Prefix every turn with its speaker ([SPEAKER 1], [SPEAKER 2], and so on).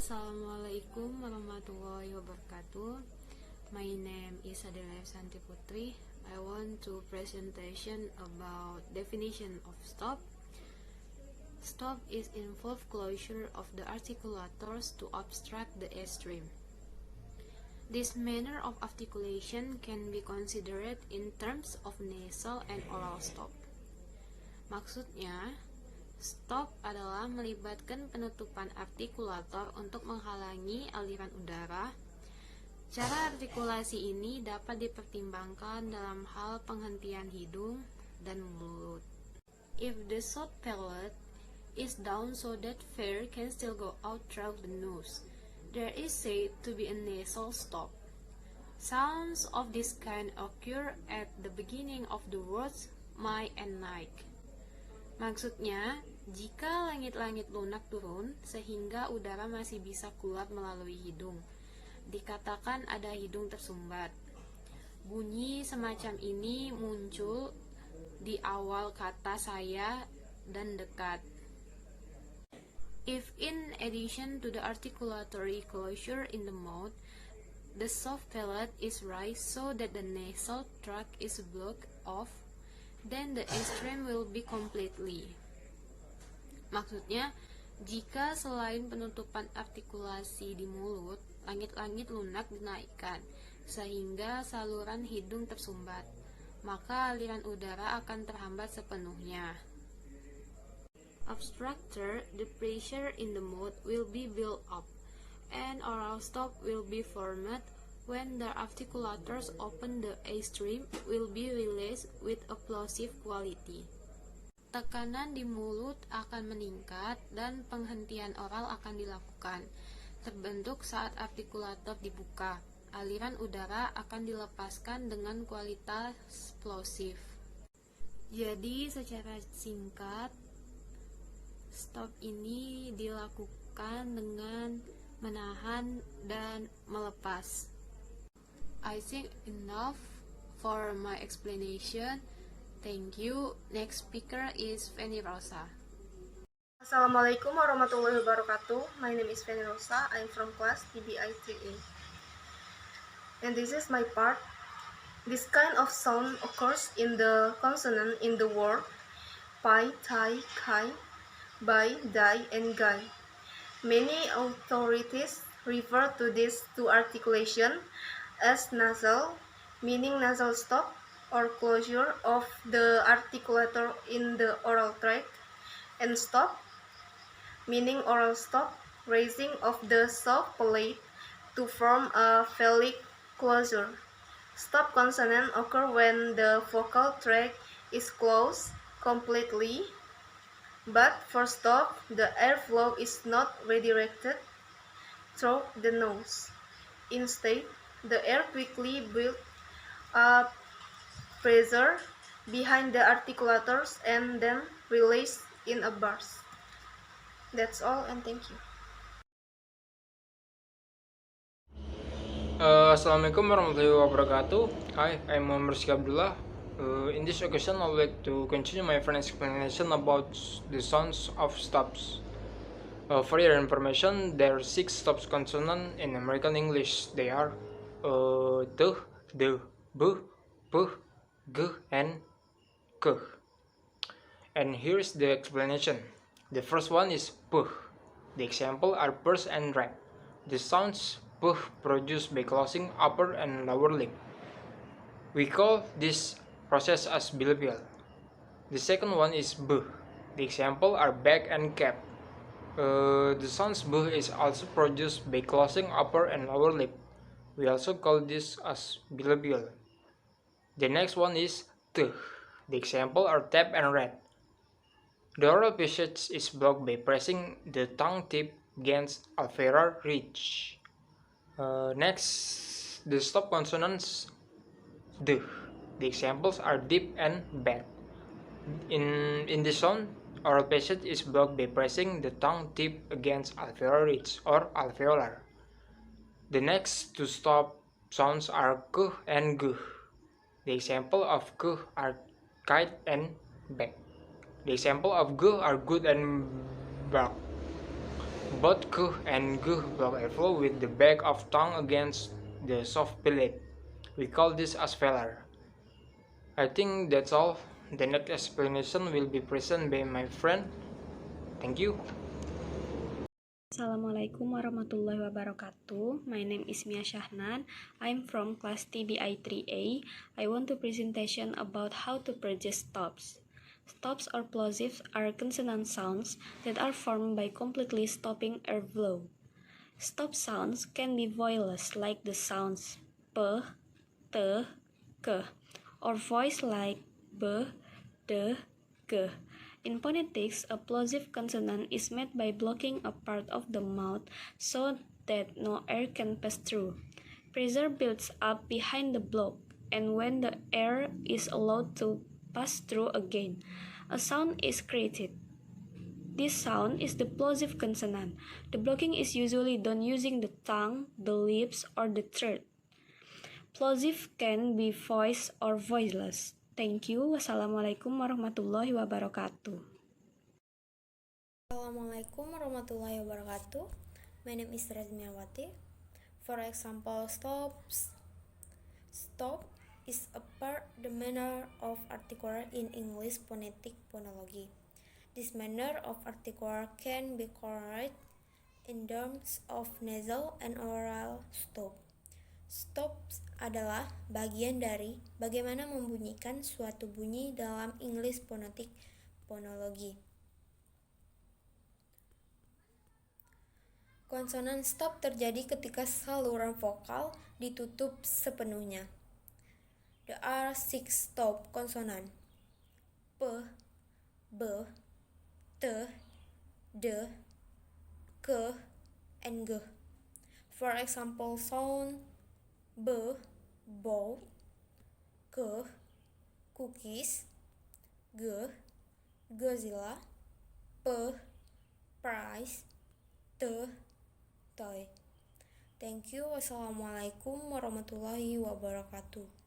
[SPEAKER 1] Assalamualaikum warahmatullahi wabarakatuh. My name is Adela Santi Putri. I want to presentation about definition of stop. Stop is involved closure of the articulators to obstruct the airstream. This manner of articulation can be considered in terms of nasal and oral stop. Maksudnya, stop adalah melibatkan penutupan artikulator untuk menghalangi aliran udara. Cara artikulasi ini dapat dipertimbangkan dalam hal penghentian hidung dan mulut. If the short palate is down so that air can still go out through the nose, there is said to be a nasal stop. Sounds of this kind occur at the beginning of the words my and night. Maksudnya, jika langit-langit lunak turun sehingga udara masih bisa keluar melalui hidung, dikatakan ada hidung tersumbat. Bunyi semacam ini muncul di awal kata saya dan dekat. If in addition to the articulatory closure in the mouth, the soft palate is raised so that the nasal tract is blocked off, then the airstream will be completely. Maksudnya, jika selain penutupan artikulasi di mulut, langit-langit lunak dinaikkan, sehingga saluran hidung tersumbat, maka aliran udara akan terhambat sepenuhnya. Obstructor, the pressure in the mouth will be built up, and oral stop will be formed when the articulators open. The airstream will be released with a plosive quality. Tekanan di mulut akan meningkat dan penghentian oral akan dilakukan. Terbentuk saat artikulator dibuka. Aliran udara akan dilepaskan dengan kualitas plosif. Jadi secara singkat, stop ini dilakukan dengan menahan dan melepas. I think enough for my explanation. Thank you. Next speaker is Feni Rosa.
[SPEAKER 2] Assalamualaikum warahmatullahi wabarakatuh. My name is Feni Rosa. I'm from class TBI 3A. And this is my part. This kind of sound occurs in the consonant in the word pai, tai, kai, bai, dai, and gai. Many authorities refer to these two articulation as nasal, meaning nasal stop or closure of the articulator in the oral tract, and stop, meaning oral stop, raising of the soft palate to form a phallic closure. Stop consonant occur when the vocal tract is closed completely, but for stop, the airflow is not redirected through the nose. Instead, the air quickly builds up pressure behind the articulators and then released in a burst. That's all, and thank you.
[SPEAKER 3] Assalamualaikum warahmatullahi wabarakatuh. Hi, I'm Muhammad Rizky Abdullah. In this occasion, I would like to continue my friend explanation about the sounds of stops. For your information, there are 6 stops consonants in American English. They are t, d, b, p, g, and k. And here's the explanation. The first one is p. The example are purse and rat. The sounds p produced by closing upper and lower lip. We call this process as bilabial. The second one is b. The example are back and cap. The sounds b is also produced by closing upper and lower lip. We also call this as bilabial. The next one is t. The example are tap and rat. The oral passage is blocked by pressing the tongue tip against alveolar ridge. Next, the stop consonants d. The examples are deep and bad. In this sound, oral passage is blocked by pressing the tongue tip against alveolar ridge or alveolar. The next two stop sounds are k and g. The example of k are kite and back. The example of g are good and bark. Both k and g block airflow with the back of tongue against the soft palate. We call this as failure. I think that's all. The next explanation will be present by my friend. Thank you.
[SPEAKER 4] Assalamualaikum warahmatullahi wabarakatuh. My name is Mia Shahnan. I'm from class TBI 3A. I want to presentation about how to produce stops. Stops or plosives are consonant sounds that are formed by completely stopping airflow. Stop sounds can be vowelless like the sounds p, t, k, or voice like b, d, g. In phonetics, a plosive consonant is made by blocking a part of the mouth so that no air can pass through. Pressure builds up behind the block, and when the air is allowed to pass through again, a sound is created. This sound is the plosive consonant. The blocking is usually done using the tongue, the lips, or the throat. Plosive can be voiced or voiceless. Thank you. Wassalamualaikum warahmatullahi wabarakatuh.
[SPEAKER 5] Assalamualaikum warahmatullahi wabarakatuh. My name is Razmiawati. For example, stop is a part the manner of articular in English phonetic phonology. This manner of articular can be correct in terms of nasal and oral stop. Stops adalah bagian dari bagaimana membunyikan suatu bunyi dalam English phonetic phonology. Konsonan stop terjadi ketika saluran vokal ditutup sepenuhnya. There are 6 stop konsonan: p, b, t, d, k, and g. For example, sound b, bow, k, cookies, g, Godzilla, p, price, t, toy. Thank you. Wassalamualaikum warahmatullahi wabarakatuh.